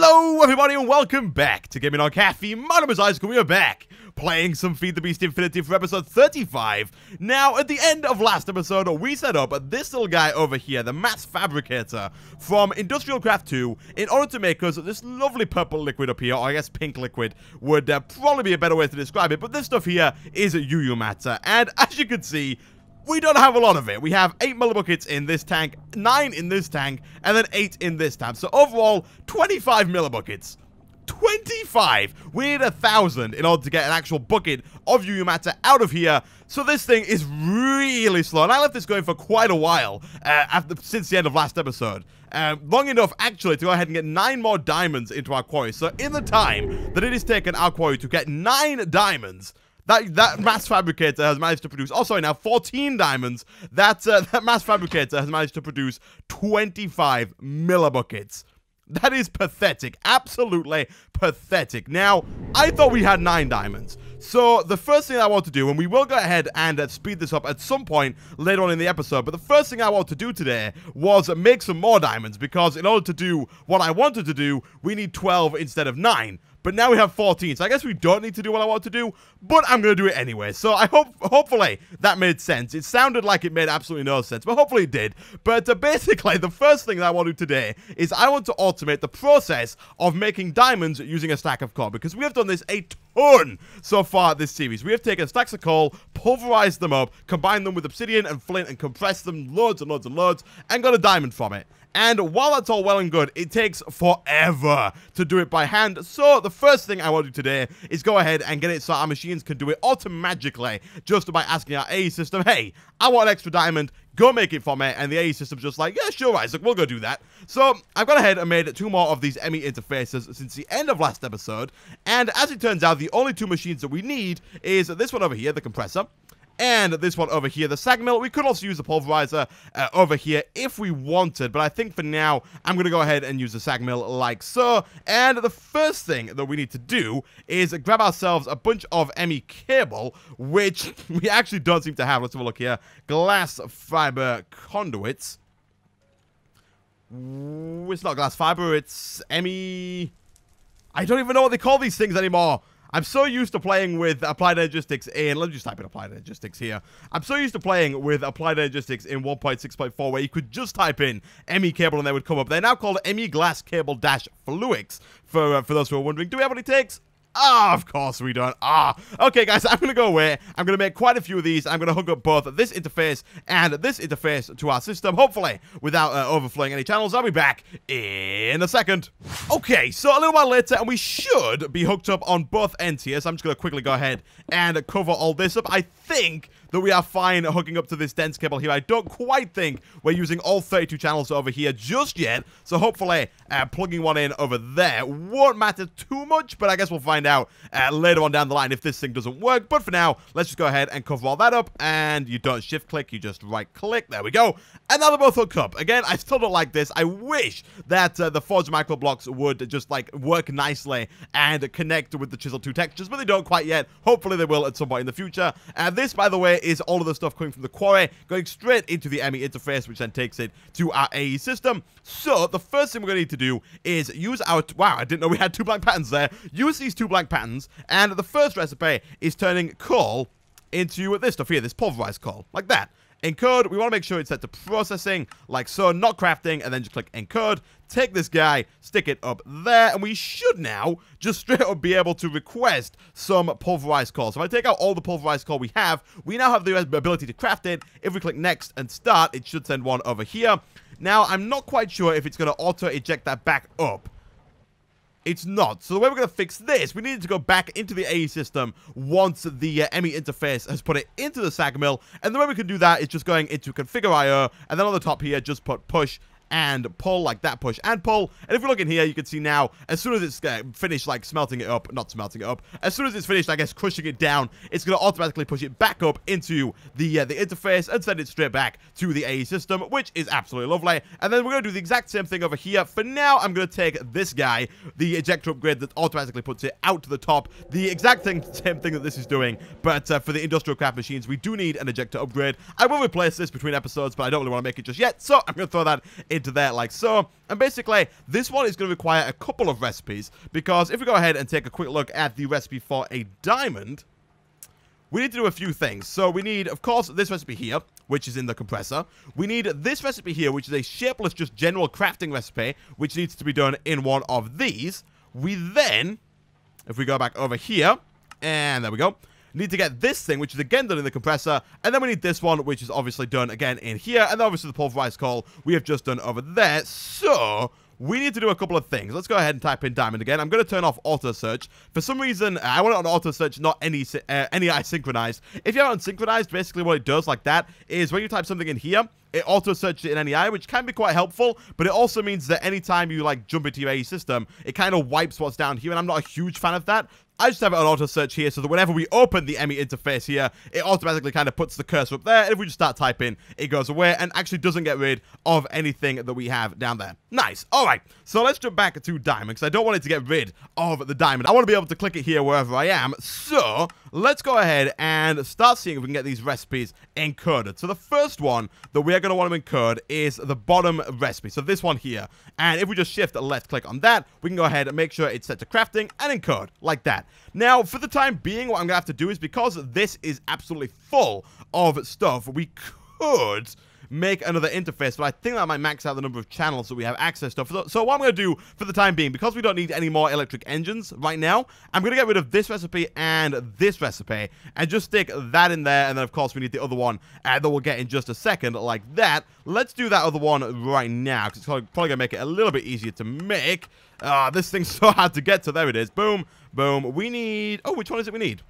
Hello everybody and welcome back to Gaming on Caffeine. My name is Isaac and we are back playing some FTB Infinity for episode 35. Now, at the end of last episode, we set up this little guy over here, the mass fabricator from Industrial Craft 2, in order to make us this lovely purple liquid up here, or I guess pink liquid would probably be a better way to describe it, but this stuff here is UU matter, and as you can see, we don't have a lot of it. We have 8 millibuckets in this tank, 9 in this tank, and then 8 in this tank. So overall, 25 millibuckets. 25! We need 1,000 in order to get an actual bucket of UU matter out of here. So this thing is really slow. And I left this going for quite a while since the end of last episode. Long enough, actually, to go ahead and get 9 more diamonds into our quarry. So in the time that it has taken our quarry to get 9 diamonds, that mass fabricator has managed to produce, 14 diamonds. That mass fabricator has managed to produce 25 millibuckets. That is pathetic. Absolutely pathetic. Now, I thought we had 9 diamonds. So, the first thing I want to do, and we will go ahead and speed this up at some point later on in the episode, but the first thing I want to do today was make some more diamonds, because in order to do what I wanted to do, we need 12 instead of 9. But now we have 14, so I guess we don't need to do what I want to do, but I'm going to do it anyway. So I hopefully that made sense. It sounded like it made absolutely no sense, but hopefully it did. But basically, the first thing that I want to do today is I want to automate the process of making diamonds using a stack of coal, because we have done this a ton so far this series. We have taken stacks of coal, pulverized them up, combined them with obsidian and flint, and compressed them loads and loads and loads, and got a diamond from it. And while that's all well and good, it takes forever to do it by hand. So the first thing I want to do today is go ahead and get it so our machines can do it automatically, just by asking our AE system, hey, I want an extra diamond, go make it for me. And the AE system's just like, yeah, sure, Isaac, we'll go do that. So I've gone ahead and made 2 more of these ME interfaces since the end of last episode. And as it turns out, the only 2 machines that we need is this one over here, the compressor, and this one over here, the SeNtiMeL. We could also use the pulverizer over here if we wanted, but I think for now, I'm going to go ahead and use the SeNtiMeL like so. And the first thing that we need to do is grab ourselves a bunch of ME cable, which we actually don't seem to have. Let's have a look here. Glass fiber conduits. It's not glass fiber, it's ME... I don't even know what they call these things anymore. I'm so used to playing with Applied Energistics in... Let me just type in Applied Energistics here. I'm so used to playing with Applied Energistics in 1.6.4 where you could just type in ME cable and they would come up. They're now called ME glass cable dash fluics for those who are wondering. Do we have what it takes? Ah, of course we don't. Okay, guys, I'm going to go away. I'm going to make quite a few of these. I'm going to hook up both this interface and this interface to our system, hopefully without overflowing any channels. I'll be back in a second. Okay, so a little while later, and we should be hooked up on both ends here. So I'm just going to quickly go ahead and cover all this up. I think that we are fine hooking up to this dense cable here. I don't quite think we're using all 32 channels over here just yet. So hopefully plugging one in over there won't matter too much, but I guess we'll find out later on down the line if this thing doesn't work. But for now, let's just go ahead and cover all that up. And you don't shift click, you just right click. There we go. And now they're both hooked up. Again, I still don't like this. I wish that the forged micro blocks would just like work nicely and connect with the chisel 2 textures, but they don't quite yet. Hopefully they will at some point in the future. And this, by the way, is all of the stuff coming from the quarry, going straight into the ME interface, which then takes it to our AE system. So the first thing we're going to need to do is use our... Wow, I didn't know we had 2 blank patterns there. Use these 2 blank patterns, and the first recipe is turning coal into this stuff here, this pulverized coal, like that. Encode, we want to make sure it's set to processing, like so, not crafting, and then just click encode. Take this guy, stick it up there, and we should now just straight up be able to request some pulverized coal. So if I take out all the pulverized coal we now have the ability to craft it. If we click next and start, it should send one over here. Now, I'm not quite sure if it's going to auto-eject that back up. It's not. So the way we're going to fix this, we need to go back into the AE system once the ME interface has put it into the SeNtiMeL. And the way we can do that is just going into configure IO, and then on the top here, just put push and pull, like that, push and pull. And if we look in here, you can see now, as soon as it's finished, like smelting it up, not smelting it up, as soon as it's finished, I guess, crushing it down, it's going to automatically push it back up into the interface and send it straight back to the AE system, which is absolutely lovely. And then we're going to do the exact same thing over here. For now, I'm going to take this guy, the ejector upgrade that automatically puts it out to the top, the exact same thing that this is doing, but for the industrial craft machines, we do need an ejector upgrade. I will replace this between episodes, but I don't really want to make it just yet, so I'm going to throw that into there like so. And basically, this one is going to require a couple of recipes, because if we go ahead and take a quick look at the recipe for a diamond, we need to do a few things. So we need, of course, this recipe here, which is in the compressor. We need this recipe here, which is a shapeless, just general crafting recipe, which needs to be done in one of these. We then, if we go back over here, and there we go, need to get this thing, which is again done in the compressor, and then we need this one, which is obviously done again in here, and then obviously the pulverized coal we have just done over there. So we need to do a couple of things. Let's go ahead and type in diamond again. I'm going to turn off auto search. For some reason, I want it on auto search, not any synchronized. If you have it unsynchronized, basically what it does like that is when you type something in here, it auto searches it in NEI, which can be quite helpful, but it also means that anytime you like jump into your AE system, it kind of wipes what's down here, and I'm not a huge fan of that. I just have it on auto search here, so that whenever we open the ME interface here, it automatically kind of puts the cursor up there, and if we just start typing, it goes away, and actually doesn't get rid of anything that we have down there. Nice. Alright, so let's jump back to diamond, because I don't want it to get rid of the diamond. I want to be able to click it here wherever I am, so let's go ahead and start seeing if we can get these recipes encoded. So the first one that we are going to want to encode is the bottom recipe, so this one here. And if we just shift left click on that, we can go ahead and make sure it's set to crafting and encode, like that. Now, for the time being, what I'm going to have to do is, because this is absolutely full of stuff, we could make another interface, but I think that might max out the number of channels that we have access to. So what I'm going to do for the time being, because we don't need any more electric engines right now, I'm going to get rid of this recipe and this recipe, and just stick that in there, and then of course we need the other one that we'll get in just a second, like that. Let's do that other one right now, because it's probably going to make it a little bit easier to make. This thing's so hard to get to. There it is. Boom, boom. We need... Oh, which one is it we need?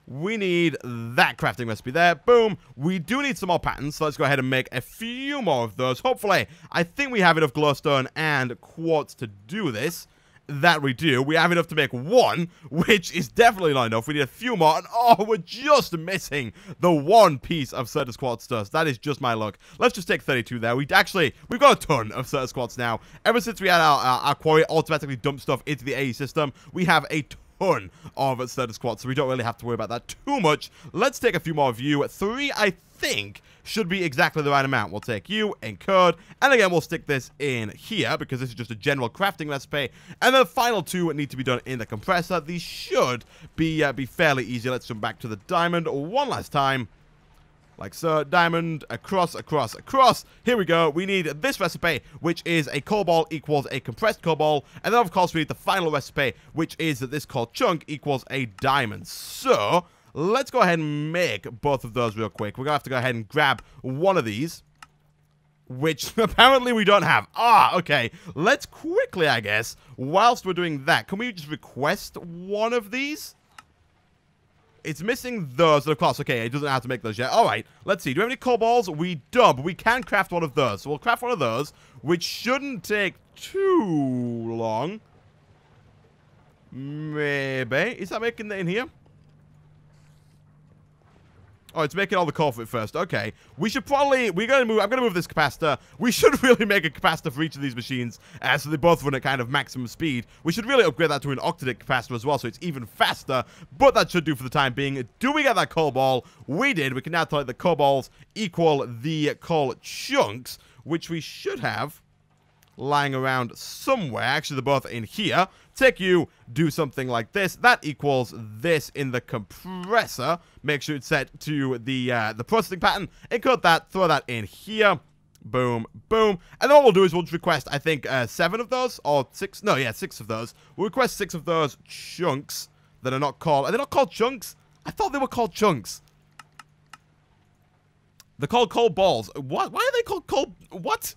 We need that crafting recipe there. Boom. We do need some more patterns, so let's go ahead and make a few more of those. Hopefully, I think we have enough glowstone and quartz to do this. That we do. We have enough to make one, which is definitely not enough. We need a few more, and oh, we're just missing the one piece of Certus quartz dust. That is just my luck. Let's just take 32 there. We've got a ton of Certus quartz now. Ever since we had our quarry automatically dump stuff into the AE system, we have a ton of Certus quartz, so we don't really have to worry about that too much. Let's take a few more of you. 3, I think, should be exactly the right amount. We'll take you, encode, and again, we'll stick this in here, because this is just a general crafting recipe, and the final 2 need to be done in the compressor. These should be fairly easy. Let's jump back to the diamond one last time. Like so, diamond, across, across, across. Here we go. We need this recipe, which is a coal ball equals a compressed coal ball. And then, of course, we need the final recipe, which is that this coal chunk equals a diamond. So, let's go ahead and make both of those real quick. We're going to have to go ahead and grab one of these, which apparently we don't have. Okay. Let's quickly, I guess, whilst we're doing that, can we just request one of these? It's missing those, of course. Okay, it doesn't have to make those yet. Alright, let's see. Do we have any coal balls? We don't, but we can craft one of those. So we'll craft one of those, which shouldn't take too long. Maybe. Is that making it in here? Oh, it's making all the coal for it first. Okay. We should probably... I'm going to move this capacitor. We should really make a capacitor for each of these machines, so they both run at kind of maximum speed. We should really upgrade that to an octadic capacitor as well, so it's even faster. But that should do for the time being. Do we get that coal ball? We did. We can now tell it the coal balls equal the coal chunks, which we should have lying around somewhere. Actually, they're both in here. Take you, do something like this. That equals this in the compressor. Make sure it's set to the processing pattern. Encode that, throw that in here. Boom, boom. And then what we'll do is we'll just request, I think, 7 of those, or 6. No, yeah, 6 of those. We'll request 6 of those chunks that are not called... Are they not called chunks? I thought they were called chunks. They're called coal balls. What? Why are they called coal... What?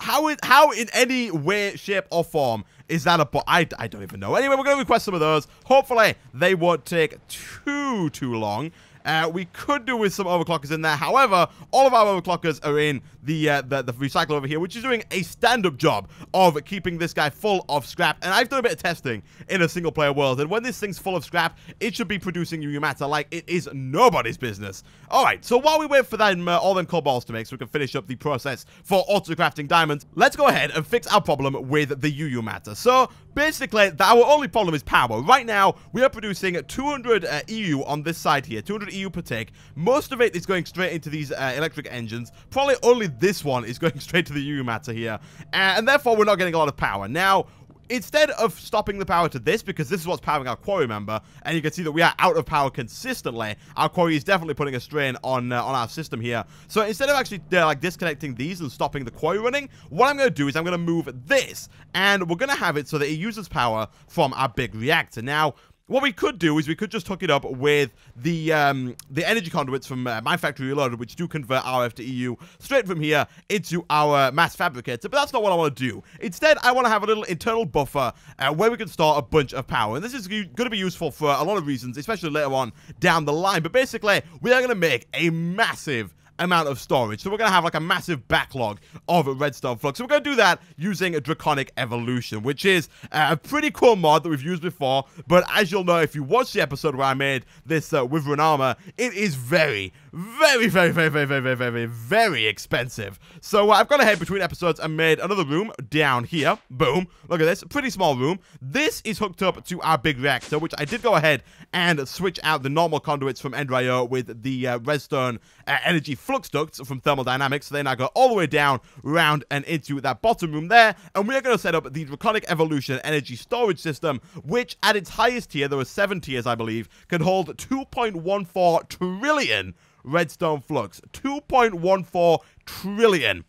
How in any way, shape, or form is that a bot? I don't even know. Anyway, we're going to request some of those. Hopefully, they won't take too long. We could do with some overclockers in there. However, all of our overclockers are in the recycler over here, which is doing a stand-up job of keeping this guy full of scrap. And I've done a bit of testing in a single-player world, and when this thing's full of scrap, it should be producing UU matter like it is nobody's business. Alright, so while we wait for them, all them coal balls to make so we can finish up the process for auto-crafting diamonds, let's go ahead and fix our problem with the UU matter. So, basically, our only problem is power. Right now, we are producing 200 EU on this side here, 200 of EU per tick. Most of it is going straight into these electric engines. Probably only this one is going straight to the EU matter here. And therefore, we're not getting a lot of power. Now, instead of stopping the power to this, because this is what's powering our quarry, remember, and you can see that we are out of power consistently, our quarry is definitely putting a strain on our system here. So instead of actually like disconnecting these and stopping the quarry running, what I'm going to do is I'm going to move this, and we're going to have it so that it uses power from our big reactor. Now, what we could do is we could just hook it up with the energy conduits from My Factory Reloaded, which do convert RF to EU straight from here into our mass fabricator, but that's not what I want to do. Instead, I want to have a little internal buffer where we can store a bunch of power, and this is going to be useful for a lot of reasons, especially later on down the line, but basically, we are going to make a massive amount of storage. So we're going to have like a massive backlog of redstone flux. So we're going to do that using a Draconic Evolution, which is a pretty cool mod that we've used before. But as you'll know, if you watch the episode where I made this Wyvern armor, it is very, very, very, very, very, very, very, very, very expensive. So I've gone ahead between episodes and made another room down here. Boom. Look at this. Pretty small room. This is hooked up to our big reactor, which I did go ahead and switch out the normal conduits from Ender.io with the redstone energy flux ducts from thermodynamics. So they now go all the way down, round, and into that bottom room there. And we are going to set up the Draconic Evolution energy storage system, which at its highest tier, there are 7 tiers, I believe, can hold 2.14 trillion redstone flux. 2.14 trillion.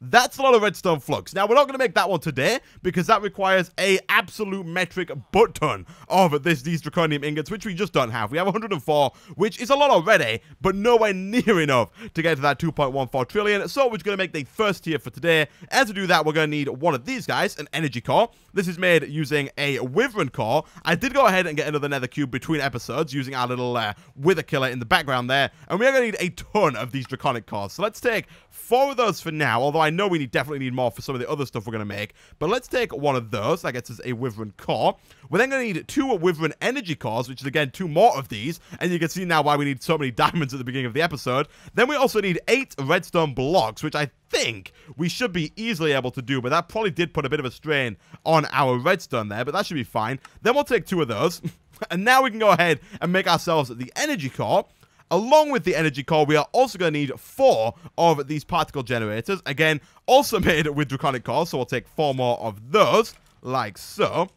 That's a lot of redstone flux. Now, we're not going to make that one today because that requires a absolute metric butt ton of these draconium ingots, which we just don't have. We have 104, which is a lot already, but nowhere near enough to get to that 2.14 trillion. So we're going to make the first tier for today. And to do that, we're going to need one of these guys, an energy core. This is made using a Wyvern core. I did go ahead and get another nether cube between episodes using our little wither killer in the background there. And we are going to need a ton of these draconic cores. So let's take 4 of those for now, although I know we definitely need more for some of the other stuff we're going to make. But let's take one of those. That gets us a Wyvern core. We're then going to need 2 Wyvern energy cores, which is again 2 more of these. And you can see now why we need so many diamonds at the beginning of the episode. Then we also need 8 redstone blocks, which I think we should be easily able to do, but that probably did put a bit of a strain on our redstone there, but that should be fine. Then we'll take 2 of those, and now we can go ahead and make ourselves the energy core. Along with the energy core, we are also going to need 4 of these particle generators, again, also made with draconic cores, so we'll take 4 more of those, like so.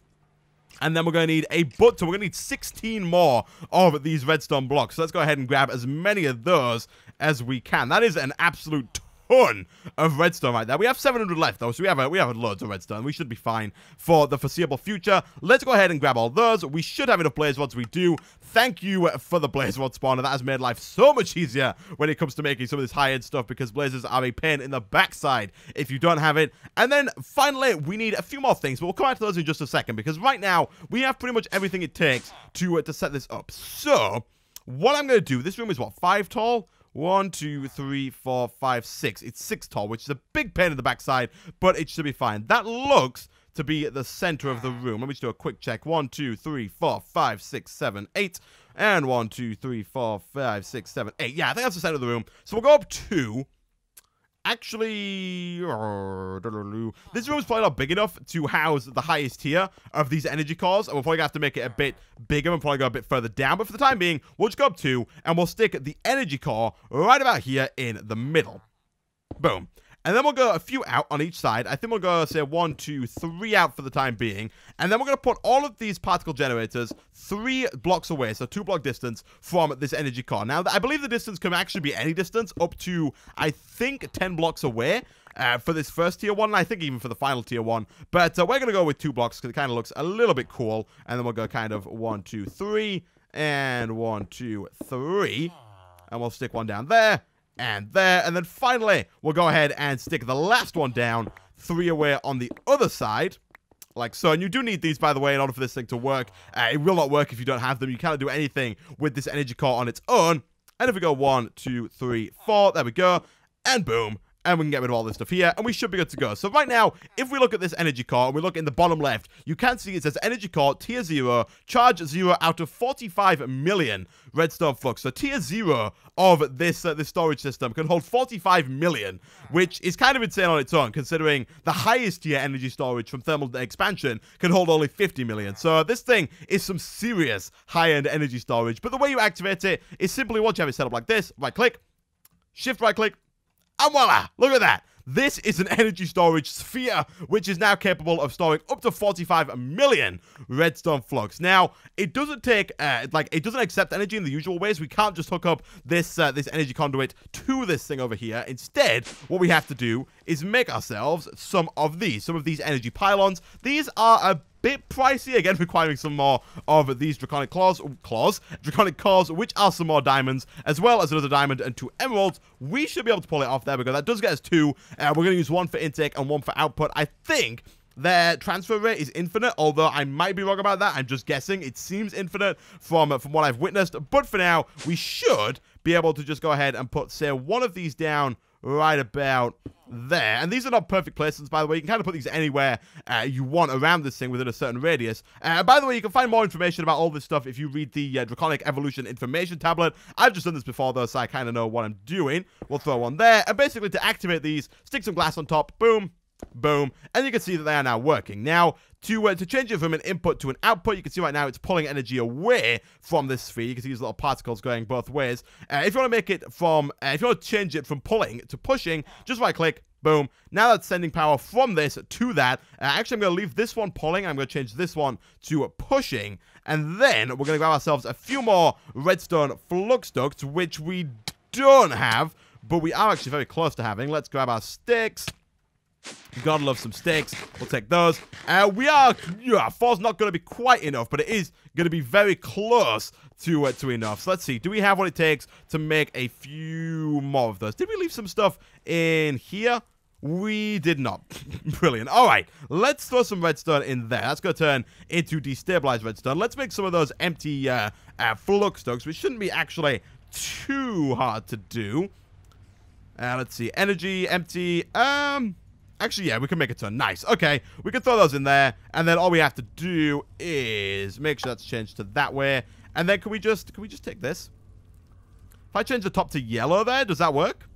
And then we're going to need a butt, so we're going to need 16 more of these redstone blocks. So let's go ahead and grab as many of those as we can. That is an absolute ton of redstone right there. We have 700 left though, so we have loads of redstone. We should be fine for the foreseeable future. Let's go ahead and grab all those. We should have enough blaze rods. We do. Thank you for the blaze rod spawner. That has made life so much easier when it comes to making some of this high-end stuff, because blazes are a pain in the backside if you don't have it. And then finally, we need a few more things, but we'll come back to those in just a second, because right now we have pretty much everything it takes to set this up. So what I'm going to do, this room is what, 5 tall? 1, 2, 3, 4, 5, 6. It's 6 tall, which is a big pain in the backside, but it should be fine. That looks to be at the center of the room. Let me just do a quick check. 1, 2, 3, 4, 5, 6, 7, 8. And 1, 2, 3, 4, 5, 6, 7, 8. Yeah, I think that's the center of the room. So we'll go up 2. Actually, this room is probably not big enough to house the highest tier of these energy cores, and we're probably going to have to make it a bit bigger and probably go a bit further down. But for the time being, we'll just go up 2, and we'll stick the energy core right about here in the middle. Boom. And then we'll go a few out on each side. I think we'll go, say, 1, 2, 3 out for the time being. And then we're going to put all of these particle generators 3 blocks away, so 2 block distance from this energy core. Now, I believe the distance can actually be any distance up to, I think, 10 blocks away for this first tier one. And I think even for the final tier one. But we're going to go with 2 blocks because it kind of looks a little bit cool. And then we'll go kind of 1, 2, 3, and 1, 2, 3. And we'll stick one down there. And there, and then finally, we'll go ahead and stick the last one down, 3 away on the other side, like so. And you do need these, by the way, in order for this thing to work. It will not work if you don't have them. You cannot do anything with this energy core on its own. And if we go 1, 2, 3, 4, there we go, and boom. and we can get rid of all this stuff here, and we should be good to go. So right now, if we look at this energy core, and we look in the bottom left, you can see it says energy core, tier 0, charge 0 out of 45 million redstone flux. So tier 0 of this storage system can hold 45 million, which is kind of insane on its own, considering the highest tier energy storage from thermal expansion can hold only 50 million. So this thing is some serious high-end energy storage. But the way you activate it is simply once you have it set up like this, right-click, shift right-click, and voila! Look at that! This is an energy storage sphere, which is now capable of storing up to 45 million redstone flux. Now, it doesn't take, it doesn't accept energy in the usual ways. We can't just hook up this energy conduit to this thing over here. Instead, what we have to do is make ourselves some of these energy pylons. These are a bit pricey, again requiring some more of these draconic draconic cores, which are some more diamonds, as well as another diamond and 2 emeralds. We should be able to pull it off. There we go. That does get us 2. We're going to use 1 for intake and 1 for output. I think their transfer rate is infinite, although I might be wrong about that. I'm just guessing. It seems infinite from what I've witnessed, but for now, we should be able to just go ahead and put, say, 1 of these down right about there. And these are not perfect placements, by the way. You can kind of put these anywhere you want around this thing within a certain radius. By the way, you can find more information about all this stuff if you read the Draconic Evolution Information Tablet. I've just done this before, though, so I kind of know what I'm doing. We'll throw one there. And basically, to activate these, stick some glass on top. Boom. Boom. And you can see that they are now working. Now, to change it from an input to an output, you can see right now it's pulling energy away from this sphere. You can see these little particles going both ways. If you want to make it from, if you want to change it from pulling to pushing, just right click, boom. Now that's sending power from this to that. Actually, I'm going to leave this one pulling. I'm going to change this one to pushing. And then we're going to grab ourselves a few more redstone flux ducts, which we don't have, but we are actually very close to having. Let's grab our sticks. Gotta love some sticks. We'll take those. 4's not going to be quite enough, but it is going to be very close to enough. So let's see. Do we have what it takes to make a few more of those? Did we leave some stuff in here? We did not. Brilliant. All right. Let's throw some redstone in there. That's going to turn into destabilized redstone. Let's make some of those empty flux ducts, which shouldn't be actually too hard to do. Let's see. Energy, empty. Actually, yeah, we can make a ton. Nice. Okay, we can throw those in there, and then all we have to do is make sure that's changed to that way. And then can we just take this? If I change the top to yellow there, does that work?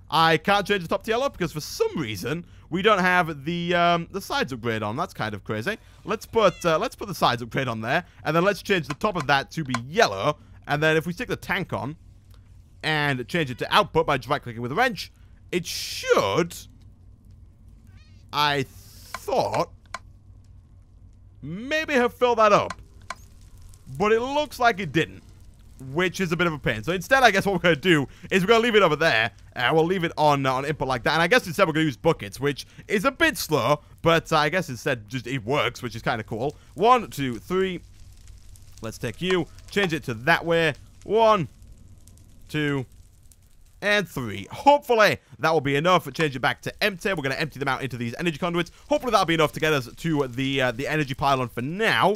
I can't change the top to yellow because for some reason we don't have the sides upgrade on. That's kind of crazy. Let's put the sides upgrade on there, and then let's change the top of that to be yellow. And then if we stick the tank on and change it to output by just right-clicking with a wrench, it should, I thought, maybe have filled that up. But it looks like it didn't, which is a bit of a pain. So instead, I guess what we're going to do is we're going to leave it over there. We'll leave it on input like that. And I guess instead we're going to use buckets, which is a bit slow. But I guess instead just it works, which is kind of cool. 1, 2, 3. Let's take you. Change it to that way. 1, 2, and 3. Hopefully, that will be enough. Change it back to empty. We're going to empty them out into these energy conduits. Hopefully, that'll be enough to get us to the energy pylon for now.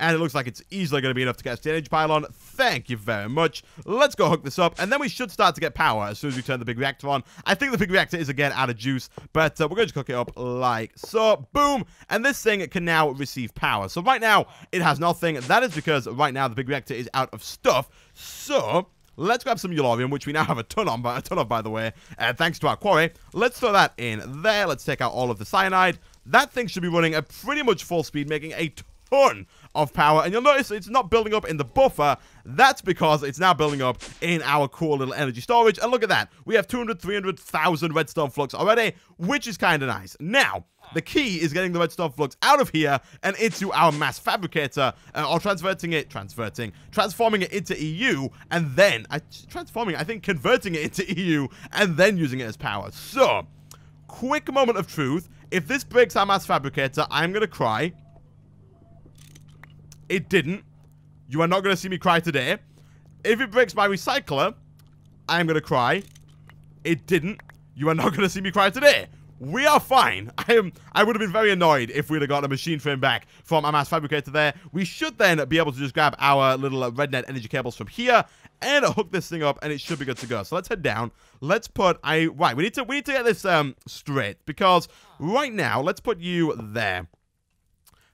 And it looks like it's easily going to be enough to get us to the energy pylon. Thank you very much. Let's go hook this up. And then we should start to get power as soon as we turn the big reactor on. I think the big reactor is, again, out of juice. But we're going to cook it up like so. Boom. And this thing can now receive power. So right now, it has nothing. That is because right now the big reactor is out of stuff. So let's grab some Yellorium, which we now have a ton of, by the way, thanks to our quarry. Let's throw that in there. Let's take out all of the cyanide. That thing should be running at pretty much full speed, making a ton of power. And you'll notice it's not building up in the buffer. That's because it's now building up in our cool little energy storage. And look at that. We have 200, 300,000 redstone flux already, which is kind of nice. Now, the key is getting the redstone flux out of here and into our mass fabricator, or transforming it into EU, and then, converting it into EU, and then using it as power. So, quick moment of truth. If this breaks our mass fabricator, I'm going to cry. It didn't. You are not going to see me cry today. If it breaks my recycler, I'm going to cry. It didn't. You are not going to see me cry today. we are fine. I would have been very annoyed if we'd have got a machine frame back from our mass fabricator there. We should then be able to just grab our little red net energy cables from here and hook this thing up, and it should be good to go. So let's head down. Let's put right. We need to get this straight, because right now let's put you there.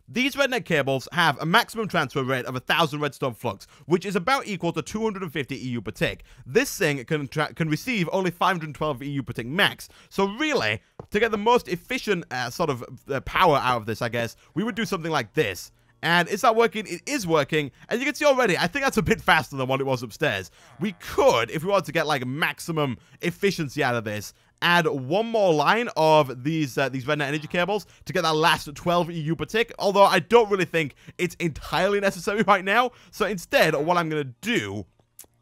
These rednet cables have a maximum transfer rate of 1,000 redstone flux, which is about equal to 250 EU per tick. This thing can receive only 512 EU per tick max. So really, to get the most efficient sort of power out of this, I guess, we would do something like this. And is that working? It is working. And you can see already, I think that's a bit faster than what it was upstairs. We could, if we wanted to get like maximum efficiency out of this, add one more line of these rednet energy cables to get that last 12 EU per tick. Although I don't really think it's entirely necessary right now. So instead, what I'm going to do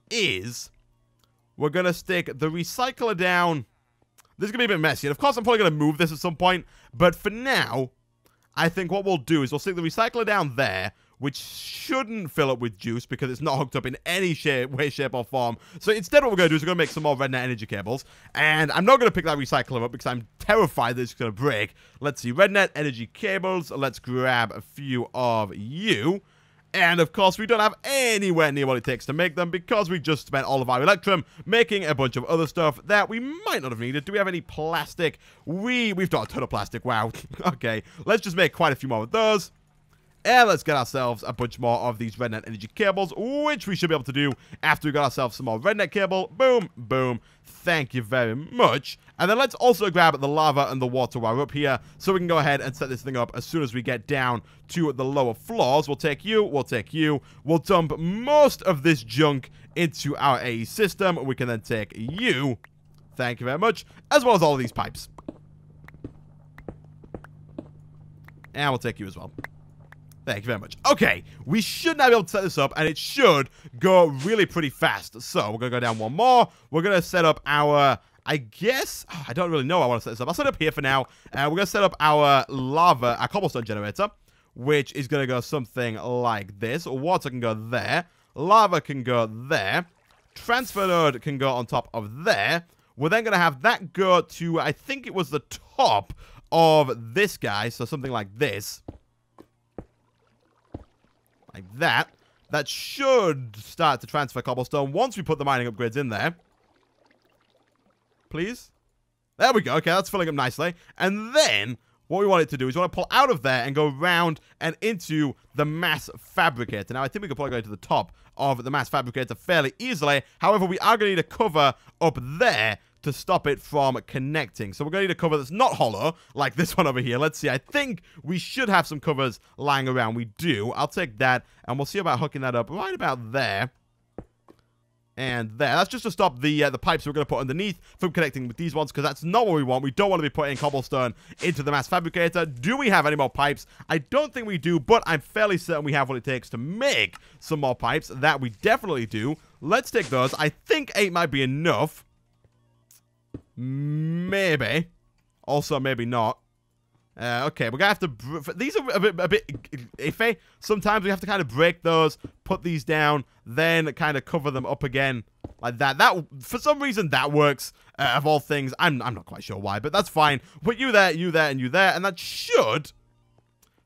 is we're going to stick the recycler down. This is going to be a bit messy. And of course, I'm probably going to move this at some point. But for now, I think what we'll do is we'll stick the recycler down there, which shouldn't fill up with juice because it's not hooked up in any way, shape, or form. So instead what we're going to do is we're going to make some more rednet energy cables. And I'm not going to pick that recycler up because I'm terrified that it's going to break. Let's see, rednet energy cables. Let's grab a few of you. And of course, we don't have anywhere near what it takes to make them because we just spent all of our electrum making a bunch of other stuff that we might not have needed. Do we have any plastic? We've got a ton of plastic. Wow. Okay, let's just make quite a few more of those. And let's get ourselves a bunch more of these rednet energy cables, which we should be able to do after we got ourselves some more rednet cable. Boom, boom. Thank you very much. And then let's also grab the lava and the water while we're up here, so we can go ahead and set this thing up as soon as we get down to the lower floors. We'll take you, we'll take you. We'll dump most of this junk into our AE system. We can then take you. Thank you very much. As well as all of these pipes. And we'll take you as well. Thank you very much. Okay, we should now be able to set this up, and it should go really pretty fast. So, we're going to go down one more. We're going to set up our, I guess, I don't really know how I want to set this up. I'll set it up here for now. We're going to set up our lava, our cobblestone generator, which is going to go something like this. Water can go there. Lava can go there. Transfer node can go on top of there. We're then going to have that go to, I think it was the top of this guy, so something like this. Like that. That should start to transfer cobblestone once we put the mining upgrades in there. Please. There we go. Okay, that's filling up nicely. And then, what we want it to do is we want to pull out of there and go round and into the mass fabricator. Now, I think we could probably go to the top of the mass fabricator fairly easily. However, we are going to need a cover up there to stop it from connecting. So we're going to need a cover that's not hollow, like this one over here. Let's see. I think we should have some covers lying around. We do. I'll take that, and we'll see about hooking that up right about there. And there. That's just to stop the pipes we're going to put underneath from connecting with these ones, because that's not what we want. We don't want to be putting cobblestone into the mass fabricator. Do we have any more pipes? I don't think we do, but I'm fairly certain we have what it takes to make some more pipes. That we definitely do. Let's take those. I think 8 might be enough. Maybe. Also, maybe not. Okay, we're going to have to... These are a bit iffy. Sometimes we have to kind of break those, put these down, then kind of cover them up again like that. For some reason, that works, of all things. I'm not quite sure why, but that's fine. Put you there, and you there, and that should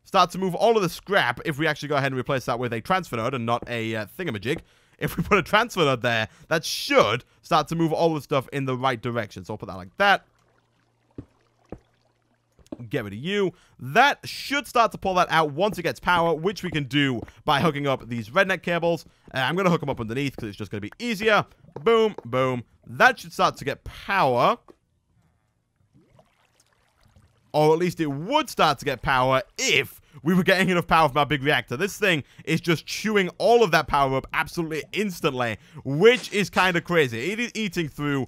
start to move all of the scrap if we actually go ahead and replace that with a transfer node and not a thingamajig. If we put a transfer node there, that should start to move all the stuff in the right direction. So I'll put that like that. Get rid of you. That should start to pull that out once it gets power, which we can do by hooking up these rednet cables. I'm going to hook them up underneath because it's just going to be easier. Boom, boom. That should start to get power. Or at least it would start to get power if we were getting enough power from our big reactor. This thing is just chewing all of that power up absolutely instantly, which is kind of crazy. It is eating through,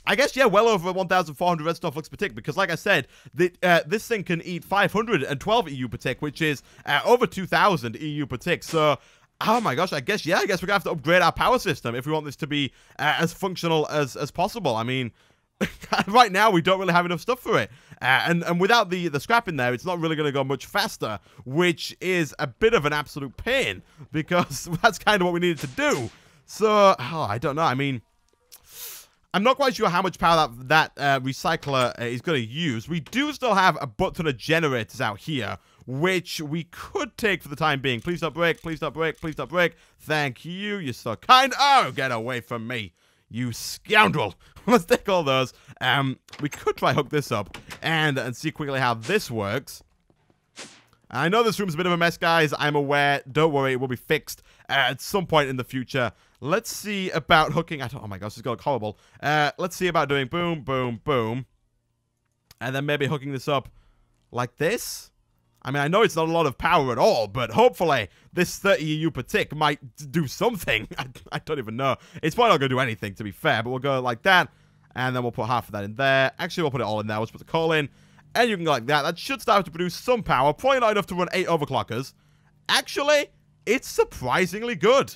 I guess, yeah, well over 1,400 redstone flux per tick, because like I said, this thing can eat 512 EU per tick, which is over 2,000 EU per tick. So, oh my gosh, I guess we're going to have to upgrade our power system if we want this to be as functional as possible. I mean, right now, we don't really have enough stuff for it. And without the scrap in there, it's not really going to go much faster, which is a bit of an absolute pain, because that's kind of what we needed to do. So, oh, I don't know. I mean, I'm not quite sure how much power that recycler is going to use. We do still have a butt ton of generators out here, which we could take for the time being. Please don't break, please don't break, please don't break. Thank you, you're so kind. Oh, get away from me, you scoundrel. Let's take all those. We could try hook this up and see quickly how this works. I know this room's a bit of a mess, guys. I'm aware. Don't worry, it will be fixed at some point in the future. Let's see about hooking. Oh my gosh, this is going to look horrible. Let's see about doing boom, boom, boom. And then maybe hooking this up like this. I mean, I know it's not a lot of power at all, but hopefully this 30 EU per tick might do something. I don't even know. It's probably not going to do anything, to be fair, but we'll go like that. And then we'll put half of that in there. Actually, we'll put it all in there. We'll just put the coal in. And you can go like that. That should start to produce some power. Probably not enough to run 8 overclockers. Actually, it's surprisingly good.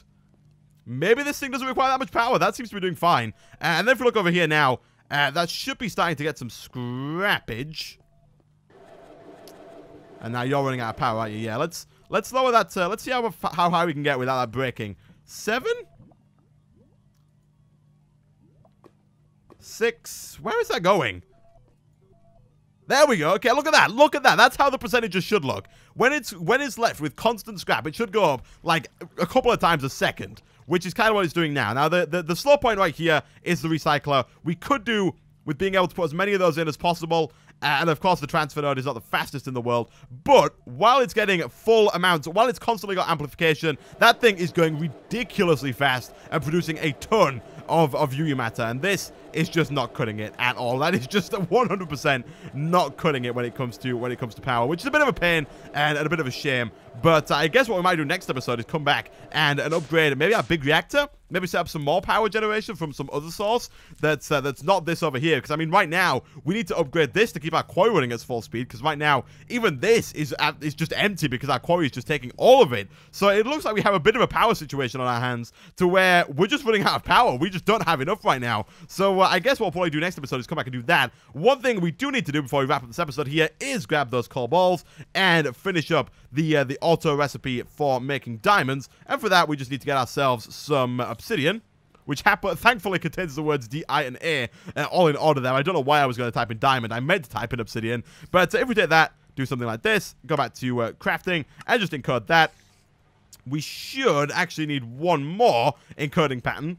Maybe this thing doesn't require that much power. That seems to be doing fine. And then if we look over here now, that should be starting to get some scrappage. And now you're running out of power, aren't you? Yeah, let's lower that. Let's see how high we can get without that breaking. 7? 6? Where is that going? There we go. Okay, look at that. Look at that. That's how the percentages should look. When it's left with constant scrap, it should go up like a couple of times a second, which is kind of what it's doing now. Now, the slow point right here is the recycler. We could do with being able to put as many of those in as possible. And of course, the transfer node is not the fastest in the world. But while it's getting full amounts, while it's constantly got amplification, that thing is going ridiculously fast and producing a ton of UU matter. And this is just not cutting it at all. That is just 100% not cutting it when it comes to power, which is a bit of a pain and a bit of a shame. But I guess what we might do next episode is come back and upgrade maybe our big reactor. Maybe set up some more power generation from some other source that's not this over here. Because, I mean, right now, we need to upgrade this to keep our quarry running at full speed. Because right now, even this is just empty because our quarry is just taking all of it. So it looks like we have a bit of a power situation on our hands to where we're just running out of power. We just don't have enough right now. So I guess what we'll probably do next episode is come back and do that. One thing we do need to do before we wrap up this episode here is grab those coal balls and finish up the auto recipe for making diamonds. And for that, we just need to get ourselves some obsidian, which thankfully contains the words D, I, and A all in order there. I don't know why I was going to type in diamond. I meant to type in obsidian. But if we take that, do something like this, go back to crafting, and just encode that, we should actually need one more encoding pattern.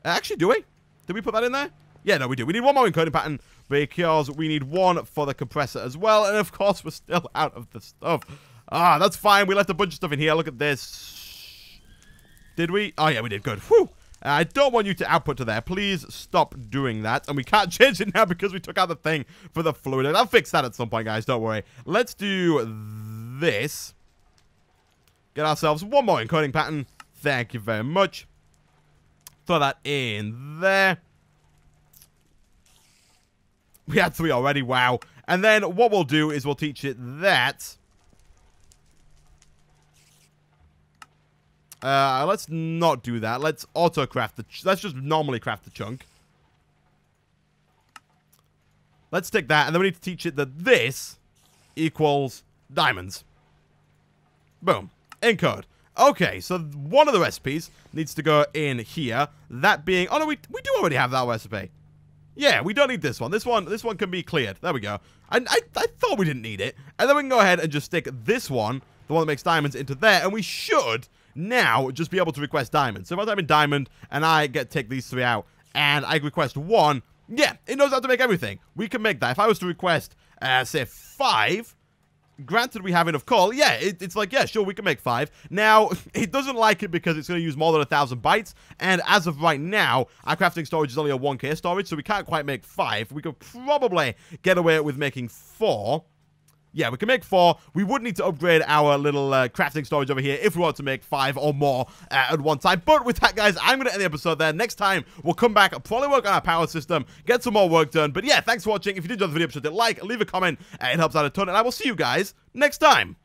Actually, do we? Did we put that in there? Yeah, no, we do. We need one more encoding pattern because we need one for the compressor as well. And, of course, we're still out of the stuff. Ah, that's fine. We left a bunch of stuff in here. Look at this. Did we? Oh, yeah, we did. Good. Whew. I don't want you to output to there. Please stop doing that. And we can't change it now because we took out the thing for the fluid. I'll fix that at some point, guys. Don't worry. Let's do this. Get ourselves one more encoding pattern. Thank you very much. Throw that in there. We had 3 already. Wow. And then what we'll do is we'll teach it that. Let's not do that. Let's auto-craft the... Let's just normally craft the chunk. Let's take that, and then we need to teach it that this equals diamonds. Boom. Encode. Okay, so one of the recipes needs to go in here. That being... Oh, no, we do already have that recipe. Yeah, we don't need this one. This one can be cleared. There we go. I thought we didn't need it. And then we can go ahead and just stick this one, the one that makes diamonds, into there. And we should now just be able to request diamonds. So if I type in diamond and I take these 3 out and I request 1, yeah, it knows how to make everything. We can make that. If I was to request, say, 5... Granted, we have enough coal. Yeah, it's like, yeah, sure, we can make 5. Now, it doesn't like it because it's going to use more than 1,000 bytes. And as of right now, our crafting storage is only a 1K storage, so we can't quite make 5. We could probably get away with making 4. Yeah, we can make 4. We would need to upgrade our little crafting storage over here if we want to make 5 or more at one time. But with that, guys, I'm going to end the episode there. Next time, we'll come back, probably work on our power system, get some more work done. But yeah, thanks for watching. If you did enjoy the video, please hit like, leave a comment. It helps out a ton. And I will see you guys next time.